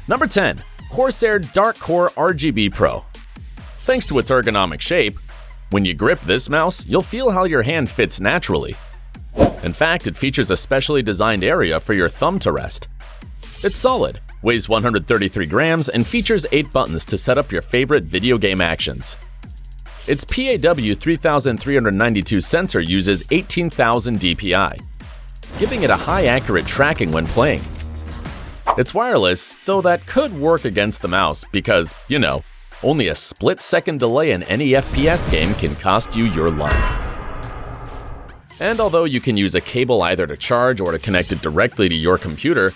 Number 10. Corsair Dark Core RGB Pro. Thanks to its ergonomic shape, when you grip this mouse, you'll feel how your hand fits naturally. In fact, it features a specially designed area for your thumb to rest. It's solid, weighs 133 grams, and features 8 buttons to set up your favorite video game actions. Its PAW3392 sensor uses 18,000 dpi, giving it a high accurate tracking when playing. It's wireless, though that could work against the mouse because, you know, only a split-second delay in any FPS game can cost you your life. And although you can use a cable either to charge or to connect it directly to your computer,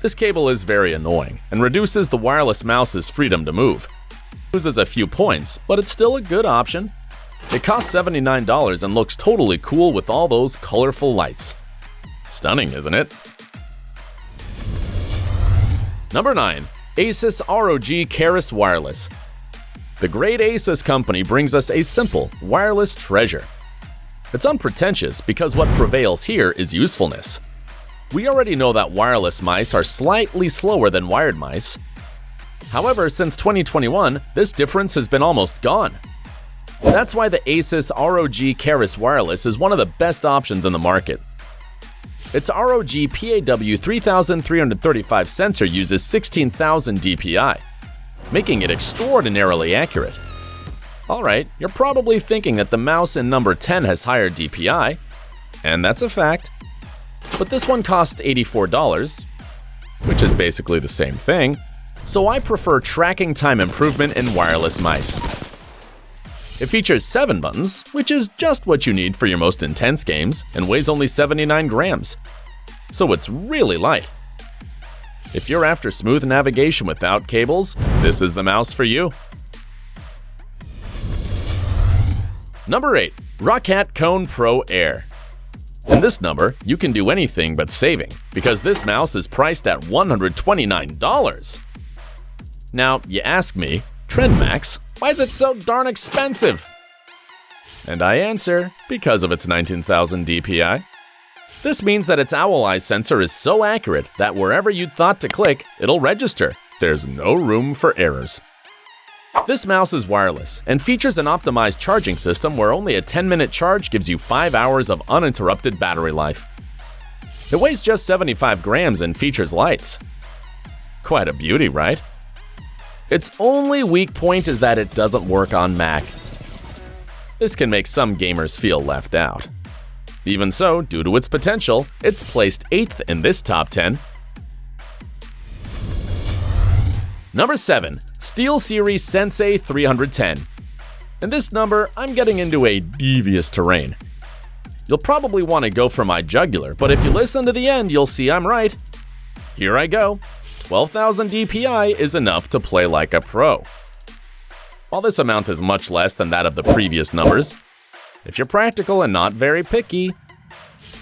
this cable is very annoying and reduces the wireless mouse's freedom to move. It loses a few points, but it's still a good option. It costs $79 and looks totally cool with all those colorful lights. Stunning, isn't it? Number 9. Asus ROG Keris Wireless. The great Asus company brings us a simple, wireless treasure. It's unpretentious because what prevails here is usefulness. We already know that wireless mice are slightly slower than wired mice. However, since 2021, this difference has been almost gone. That's why the Asus ROG Keris Wireless is one of the best options in the market. Its ROG PAW3335 sensor uses 16,000 dpi, making it extraordinarily accurate. Alright, you're probably thinking that the mouse in number 10 has higher dpi, and that's a fact. But this one costs $84, which is basically the same thing, so I prefer tracking time improvement in wireless mice. It features 7 buttons, which is just what you need for your most intense games, and weighs only 79 grams. So it's really light. If you're after smooth navigation without cables, this is the mouse for you. Number 8. Roccat Kone Pro Air. In this number, you can do anything but saving, because this mouse is priced at $129. Now, you ask me, TrendMax, why is it so darn expensive? And I answer, because of its 19,000 dpi. This means that its owl eye sensor is so accurate that wherever you'd thought to click, it'll register. There's no room for errors. This mouse is wireless and features an optimized charging system where only a 10-minute charge gives you 5 hours of uninterrupted battery life. It weighs just 75 grams and features lights. Quite a beauty, right? Its only weak point is that it doesn't work on Mac. This can make some gamers feel left out. Even so, due to its potential, it's placed 8th in this top 10. Number 7. SteelSeries Sensei 310. In this number, I'm getting into a devious terrain. You'll probably want to go for my jugular, but if you listen to the end, you'll see I'm right. Here I go. 12,000 dpi is enough to play like a pro. While this amount is much less than that of the previous numbers, if you're practical and not very picky,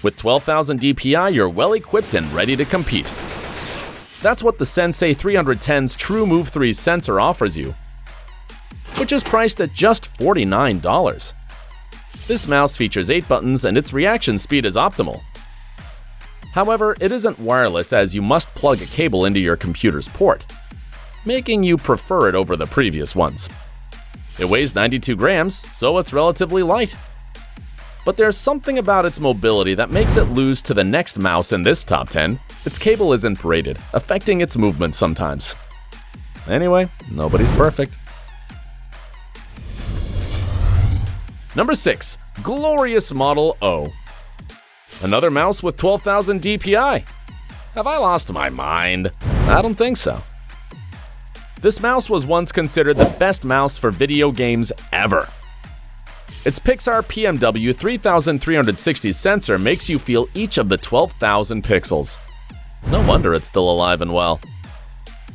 with 12,000 dpi, you're well equipped and ready to compete. That's what the Sensei 310's True Move 3 sensor offers you, which is priced at just $49. This mouse features 8 buttons and its reaction speed is optimal. However, it isn't wireless as you must plug a cable into your computer's port, making you prefer it over the previous ones. It weighs 92 grams, so it's relatively light. But there's something about its mobility that makes it lose to the next mouse in this top 10. Its cable isn't braided, affecting its movement sometimes. Anyway, nobody's perfect. Number 6. Glorious Model O. Another mouse with 12,000 dpi. Have I lost my mind? I don't think so. This mouse was once considered the best mouse for video games ever. Its Pixar PMW 3360 sensor makes you feel each of the 12,000 pixels. No wonder it's still alive and well.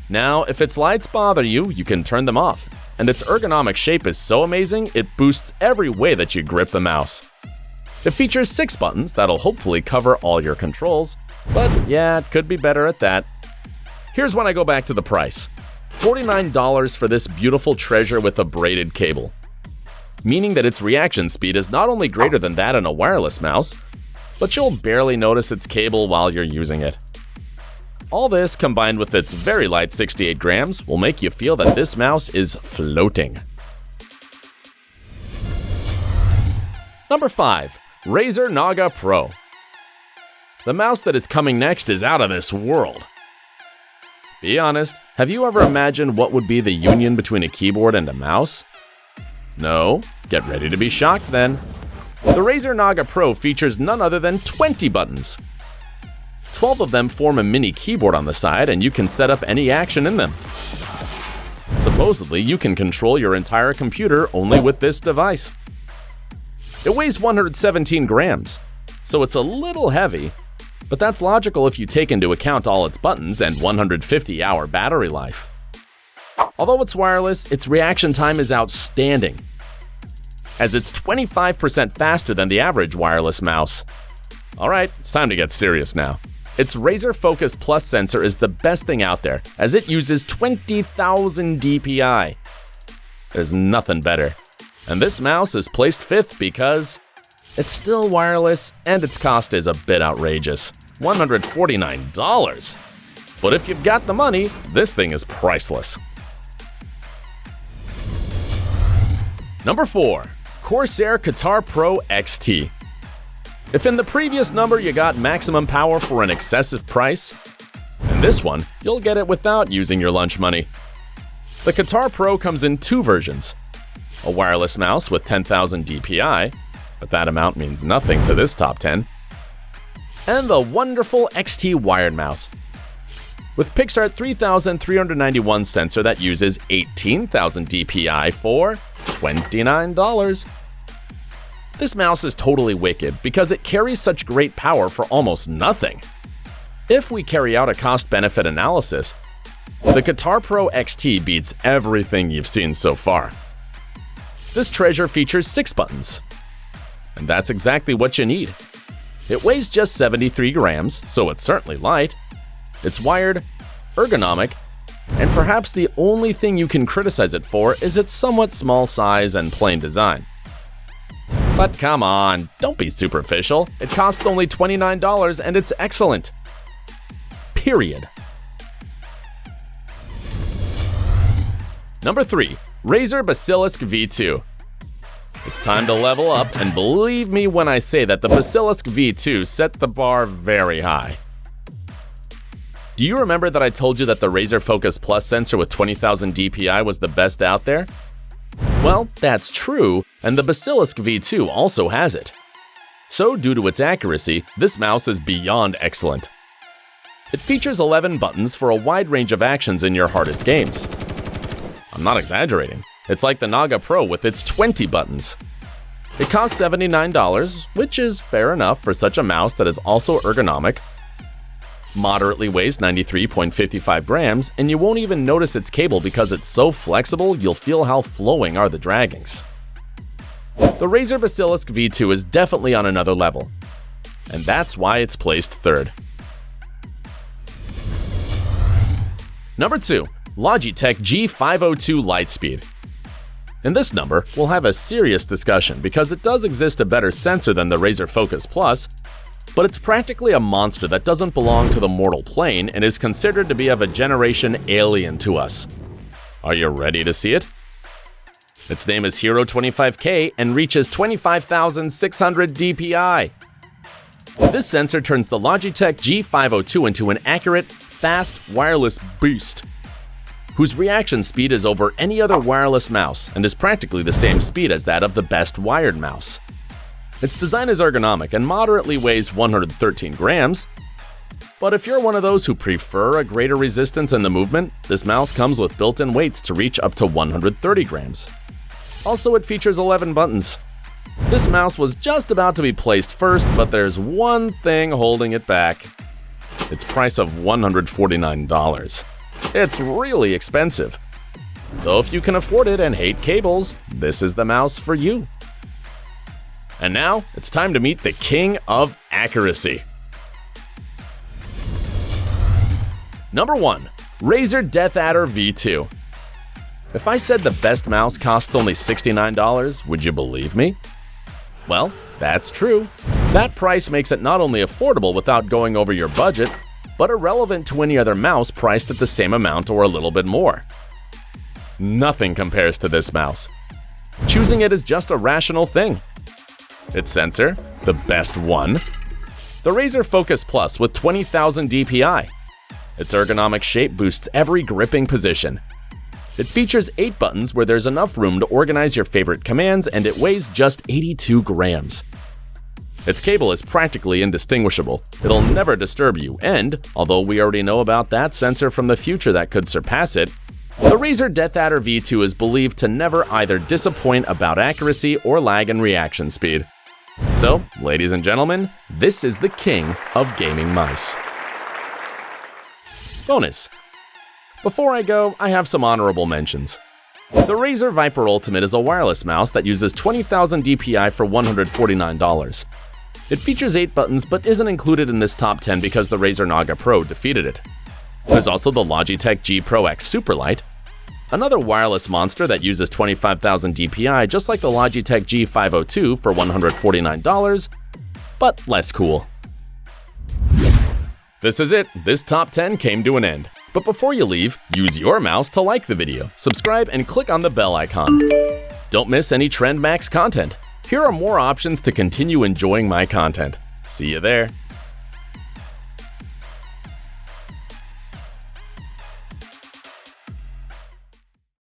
Now, if its lights bother you, you can turn them off, and its ergonomic shape is so amazing it boosts every way that you grip the mouse. It features 6 buttons that'll hopefully cover all your controls, but yeah, it could be better at that. Here's when I go back to the price. $49 for this beautiful treasure with a braided cable, meaning that its reaction speed is not only greater than that in a wireless mouse, but you'll barely notice its cable while you're using it. All this, combined with its very light 68 grams, will make you feel that this mouse is floating. Number 5. Razer Naga Pro. The mouse that is coming next is out of this world. Be honest, have you ever imagined what would be the union between a keyboard and a mouse? No? Get ready to be shocked then. The Razer Naga Pro features none other than 20 buttons. 12 of them form a mini keyboard on the side, and you can set up any action in them. Supposedly, you can control your entire computer only with this device. It weighs 117 grams, so it's a little heavy, but that's logical if you take into account all its buttons and 150-hour battery life. Although it's wireless, its reaction time is outstanding, as it's 25% faster than the average wireless mouse. Alright, it's time to get serious now. Its Razer Focus Plus sensor is the best thing out there, as it uses 20,000 DPI. There's nothing better. And this mouse is placed 5th because it's still wireless and its cost is a bit outrageous. $149. But if you've got the money, this thing is priceless. Number 4. Corsair Katar Pro XT. If in the previous number you got maximum power for an excessive price, in this one, you'll get it without using your lunch money. The Katar Pro comes in 2 versions. A wireless mouse with 10,000 DPI, but that amount means nothing to this top 10. And the wonderful XT wired mouse, with Pixart 3391 sensor that uses 18,000 DPI for $29. This mouse is totally wicked because it carries such great power for almost nothing. If we carry out a cost-benefit analysis, the Katar Pro XT beats everything you've seen so far. This treasure features 6 buttons, and that's exactly what you need. It weighs just 73 grams, so it's certainly light. It's wired, ergonomic, and perhaps the only thing you can criticize it for is its somewhat small size and plain design. But come on, don't be superficial. It costs only $29 and it's excellent. Period. Number 3. Razer Basilisk V2. It's time to level up, and believe me when I say that the Basilisk V2 set the bar very high. Do you remember that I told you that the Razer Focus Plus sensor with 20,000 DPI was the best out there? Well, that's true, and the Basilisk V2 also has it. So, due to its accuracy, this mouse is beyond excellent. It features 11 buttons for a wide range of actions in your hardest games. I'm not exaggerating. It's like the Naga Pro with its 20 buttons. It costs $79, which is fair enough for such a mouse that is also ergonomic, moderately weighs 93.55 grams, and you won't even notice its cable because it's so flexible you'll feel how flowing are the draggings. The Razer Basilisk V2 is definitely on another level, and that's why it's placed 3rd. Number 2. Logitech G502 Lightspeed. In this number, we'll have a serious discussion because it does exist a better sensor than the Razer Focus Plus, but it's practically a monster that doesn't belong to the mortal plane and is considered to be of a generation alien to us. Are you ready to see it? Its name is Hero 25K and reaches 25,600 DPI. This sensor turns the Logitech G502 into an accurate, fast, wireless beast, whose reaction speed is over any other wireless mouse and is practically the same speed as that of the best wired mouse. Its design is ergonomic and moderately weighs 113 grams, but if you're one of those who prefer a greater resistance in the movement, this mouse comes with built-in weights to reach up to 130 grams. Also, it features 11 buttons. This mouse was just about to be placed 1st, but there's one thing holding it back. Its price of $149. It's really expensive. Though if you can afford it and hate cables, this is the mouse for you. And now, it's time to meet the king of accuracy. Number 1. Razer Deathadder V2. If I said the best mouse costs only $69, would you believe me? Well, that's true. That price makes it not only affordable without going over your budget, but irrelevant to any other mouse priced at the same amount or a little bit more. Nothing compares to this mouse. Choosing it is just a rational thing. Its sensor, the best one. The Razer Focus Plus with 20,000 DPI. Its ergonomic shape boosts every gripping position. It features 8 buttons where there's enough room to organize your favorite commands, and it weighs just 82 grams. Its cable is practically indistinguishable. It'll never disturb you, and, although we already know about that sensor from the future that could surpass it, the Razer Deathadder V2 is believed to never either disappoint about accuracy or lag in reaction speed. So, ladies and gentlemen, this is the king of gaming mice. Bonus. Before I go, I have some honorable mentions. The Razer Viper Ultimate is a wireless mouse that uses 20,000 DPI for $149. It features 8 buttons but isn't included in this top 10 because the Razer Naga Pro defeated it. There's also the Logitech G Pro X Superlight, another wireless monster that uses 25,000 DPI just like the Logitech G502 for $149, but less cool. This is it, this top 10 came to an end. But before you leave, use your mouse to like the video, subscribe, and click on the bell icon. Don't miss any Trend Max content. Here are more options to continue enjoying my content. See you there.